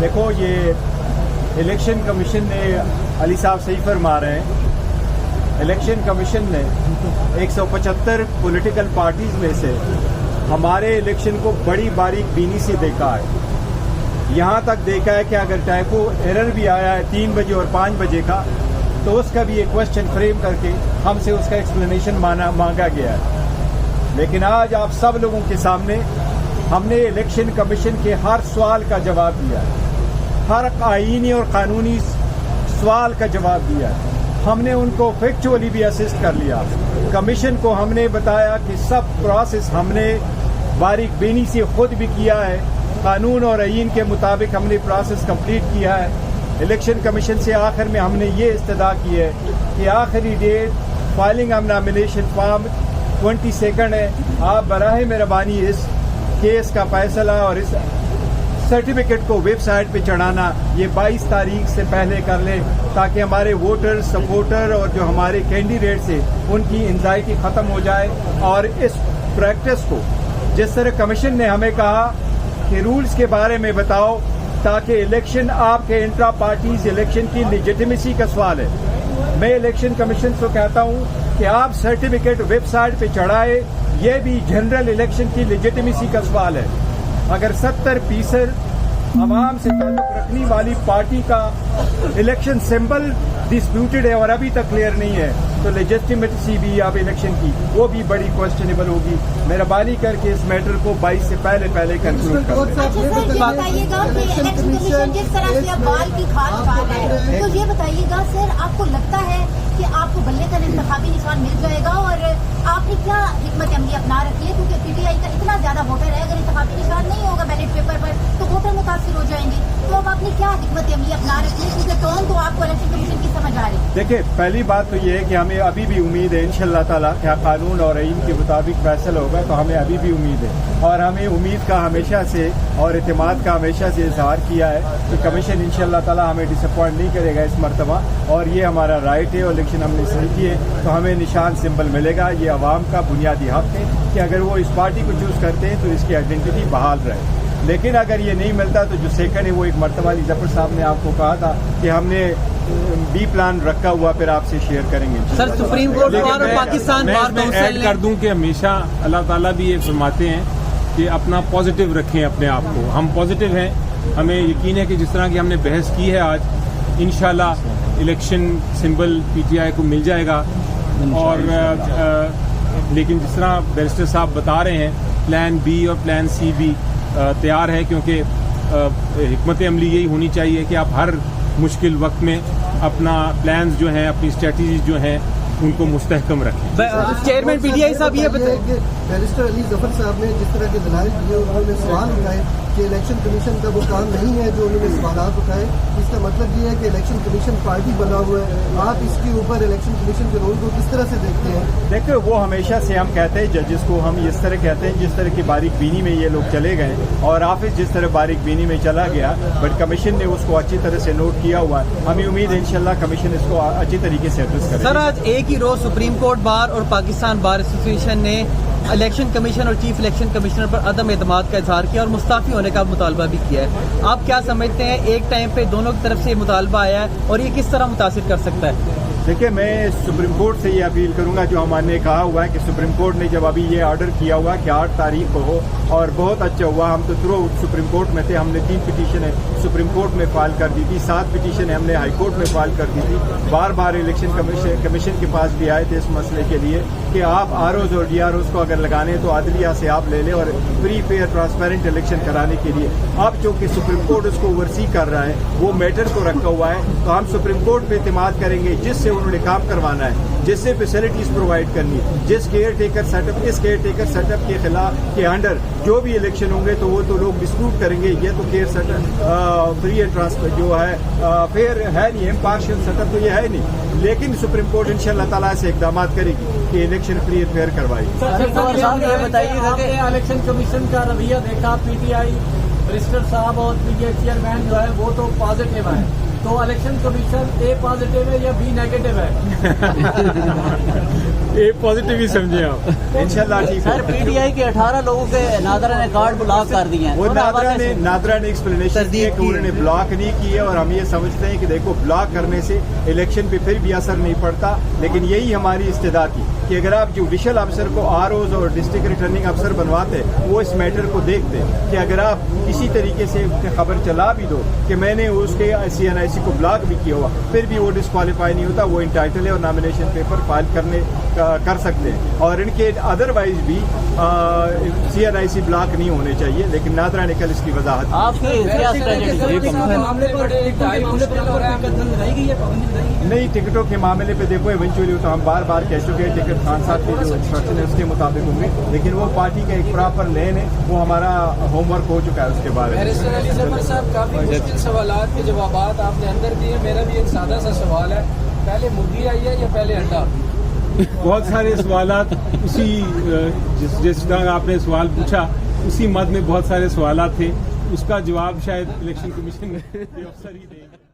देखो, ये election commission ने अली साहब सही फरमा रहे हैं। इलेक्शन कमीशन ने 175 पॉलिटिकल पार्टीज में से हमारे इलेक्शन को बड़ी बारीक बीनी से देखा है। यहाँ तक देखा है कि अगर टाइपो एरर भी आया है 3 बजे और 5 बजे का, तो उसका भी एक क्वेश्चन फ्रेम करके हमसे उसका एक्सप्लेनेशन मांगा गया है। लेकिन आज आप सब लोगों के सामने हमने इलेक्शन कमीशन के हर सवाल का जवाब दिया है, हर आईनी और कानूनी सवाल का जवाब दिया है। हमने उनको फैक्चुअली भी असिस्ट कर लिया। कमीशन को हमने बताया कि सब प्रोसेस हमने बारीक बीनी से खुद भी किया है, कानून और आईन के मुताबिक हमने प्रोसेस कंप्लीट किया है। इलेक्शन कमीशन से आखिर में हमने ये इस्तदा की है कि आखिरी date filing of nomination form 22 है। आप बराह मेहरबानी इस केस का फैसला और इस सर्टिफिकेट को वेबसाइट पे चढ़ाना ये 22 तारीख से पहले कर ले, ताकि हमारे वोटर सपोर्टर और जो हमारे कैंडिडेट्स हैं उनकी एंजाइटी ख़त्म हो जाए। और इस प्रैक्टिस को जिस तरह कमीशन ने हमें कहा कि रूल्स के बारे में बताओ, ताकि इलेक्शन आपके इंट्रा पार्टीज इलेक्शन की लेजिटिमेसी का सवाल है। मैं इलेक्शन कमीशन से कहता हूं कि आप सर्टिफिकेट वेबसाइट पे चढ़ाए, ये भी जनरल इलेक्शन की लेजिटिमेसी का सवाल है। अगर 70% आवाम से ताल्लुक रखने वाली पार्टी का इलेक्शन सिंबल डिस्प्यूटेड है और अभी तक क्लियर नहीं है, तो लेजिटिमेसी भी आप इलेक्शन की वो भी बड़ी क्वेश्चनेबल होगी। मेहरबानी करके इस मैटर को 22 से पहले कंक्लूड कर दें। अच्छा सर, ये बताइएगा कि इलेक्शन कमीशन जिस तरह से अब बाल की खाल उतार रहा है, तो ये बताइएगा सर, आपको लगता है कि आपको बल्ले का इंतखाबी निशान मिल जाएगा? और आपने क्या हिकमत अमली अपना रखी है, क्योंकि पीटीआई का इतना ज्यादा वोटर है, अगर इंतखाबी निशान नहीं होगा बैलेट पेपर पर तो वोटर मुतासिर हो जाएंगे। तो अब आपने क्या हिकमत अमली अपना रखी है, क्योंकि टोन तो आपको इलेक्शन कमीशन की समझ आ रही है? देखिए, पहली बात तो ये है कि हमें अभी भी उम्मीद है इंशाअल्लाह ताला क्या कानून और आईन के मुताबिक फैसला होगा, तो हमें अभी भी उम्मीद है। और हमें उम्मीद का हमेशा से और एतमाद का हमेशा से इजहार किया है कि कमीशन इंशाअल्लाह ताला हमें डिसअपॉइंट नहीं करेगा इस मरतबा, और ये हमारा राइट है। और इलेक्शन हमने सही किए तो हमें निशान सिंबल मिलेगा। ये आवाम का बुनियादी हक है कि अगर वो इस पार्टी को चूज़ करते हैं तो इसकी आइडेंटिटी बहाल रहे। लेकिन अगर ये नहीं मिलता तो जो सेकंड है वो एक मरतबा जफर साहब ने आपको कहा था कि हमने बी प्लान रखा हुआ, फिर आपसे शेयर करेंगे। सर, सुप्रीम कोर्ट और पाकिस्तान बार मैं ऐड कर दूं कि हमेशा अल्लाह ताला भी ये फरमाते हैं कि अपना पॉजिटिव रखें अपने आप को। हम पॉजिटिव हैं, हमें यकीन है कि जिस तरह की हमने बहस की है आज, इंशाल्लाह इलेक्शन सिंबल पीटीआई को मिल जाएगा। और लेकिन जिस तरह बैरिस्टर साहब बता रहे हैं, प्लान बी और प्लान सी भी तैयार है, क्योंकि हिकमत अमली यही होनी चाहिए कि आप हर मुश्किल वक्त में अपना प्लान्स जो हैं, अपनी स्ट्रेटजीज जो हैं, उनको मुस्तहकम रखें। चेयरमैन पीटीआई साहब ये बताइए, बैरिस्टर अली जफर साहब ने जिस तरह के दलाइल दिए, उन्होंने सवाल उठाए कि इलेक्शन कमीशन का वो काम नहीं है जो उन्होंने सवाल उठाए। इसका मतलब ये है कि इलेक्शन कमीशन पार्टी बना हुआ है। आप इसके ऊपर इलेक्शन कमीशन के रोल को किस तरह से देखते हैं? देखिए, वो हमेशा से हम कहते हैं, जजेस को हम इस तरह कहते हैं जिस तरह की बारीक बीनी में ये लोग चले गए, और ऑफिस जिस तरह बारीक बीनी में चला गया, बट कमीशन ने उसको अच्छी तरह से नोट किया हुआ है। हमें उम्मीद है इंशाल्लाह कमीशन इसको अच्छी तरीके से एड्रेस करेगा। सर, आज एक ही रोज सुप्रीम कोर्ट बार और पाकिस्तान बार एसोसिएशन ने इलेक्शन कमीशन और चीफ इलेक्शन कमिश्नर पर अदम एतमाद का इजहार किया और मुस्ताफी होने का मुतालबा भी किया है। आप क्या समझते हैं, एक टाइम पे दोनों की तरफ से मुतालबा आया है और ये किस तरह मुतासिर कर सकता है? देखिए, मैं सुप्रीम कोर्ट से ये अपील करूंगा, जो हमने कहा हुआ है कि सुप्रीम कोर्ट ने जब अभी ये ऑर्डर किया हुआ कि 8 तारीख को हो, और बहुत अच्छा हुआ। हम तो थ्रू सुप्रीम कोर्ट में थे, हमने 3 पिटीशन है सुप्रीम कोर्ट में फाइल कर दी थी, 7 पिटीशन हमने हाई कोर्ट में फाइल कर दी थी। बार बार इलेक्शन कमीशन के पास भी आए थे इस मसले के लिए कि आप आरओज और डीआरओज को अगर लगाने तो अदलिया से आप ले लें, और फ्री फेयर ट्रांसपेरेंट इलेक्शन कराने के लिए। अब चूंकि सुप्रीम कोर्ट उसको ओवरसी कर रहा है, वो मैटर को रखा हुआ है, तो हम सुप्रीम कोर्ट पे एतमाद करेंगे जिससे उन्होंने काम करवाना है, जिससे फैसिलिटीज प्रोवाइड करनी है, जिस केयर टेकर सेटअप, इस केयर टेकर सेटअप के खिलाफ के अंडर जो भी इलेक्शन होंगे तो वो तो लोग डिस्प्यूट करेंगे। ये तो care setup free and transfer जो है फेयर है नहीं, इम्पार्शियल सेटअप तो ये है नहीं। लेकिन सुप्रीम कोर्ट इंशाअल्लाह ताला से इकदाम करेगी कि इलेक्शन फ्री एंड फेयर करवाई। आपने इलेक्शन कमीशन का रवैया देखा, पीटीआई बैरिस्टर साहब और पीटीआई चेयरमैन जो है वो तो पॉजिटिव है, तो इलेक्शन कमीशन ए पॉजिटिव है या बी नेगेटिव है? ए पॉजिटिव ही समझे आप। इंशाल्लाह ठीक सर है। पीटीआई के 18 लोगों के नादरा ने कार्ड ब्लॉक कर दिए हैं। वो नादरा ने एक्सप्लेनेशन दी है कि उन्होंने ब्लॉक नहीं किए, और हम ये समझते हैं कि देखो ब्लॉक करने से इलेक्शन पे फिर भी असर नहीं पड़ता, लेकिन यही हमारी इस्तेदा थी कि अगर आप जुडिशल अफसर को आरओज और डिस्ट्रिक्ट रिटर्निंग अफसर बनवाते वो इस मैटर को देखते कि अगर आप किसी तरीके से खबर चला भी दो कि मैंने उसके CNIC को ब्लॉक भी किया हुआ, फिर भी वो डिस्क्वालीफाई नहीं होता, वो इंटाइटल है और नॉमिनेशन पेपर फाइल कर सकते हैं। और इनके अदरवाइज भी CNIC ब्लॉक नहीं होने चाहिए, लेकिन नादरा ने कल इसकी वजाहत की। आपकी नहीं, टिकटों के मामले पे देखो इवेंचुअली तो हम बार बार कह चुके हैं, टिकट खान साहब के जो इंस्ट्रक्शन है उसके मुताबिक होंगे, लेकिन वो पार्टी का एक प्रॉपर लेन है, वो हमारा होमवर्क हो चुका है उसके बारे में। बैरिस्टर अली जफर साहब, काफी मुश्किल सवालात के जवाबात आपने अंदर दिए। मेरा भी एक सादा सा सवाल है, पहले मुर्गी आई है या पहले अंडा? बहुत सारे सवालात उसी जिस तरह आपने सवाल पूछा उसी मद में बहुत सारे सवालात थे, उसका जवाब शायद इलेक्शन कमीशन के अफसर ही देंगे।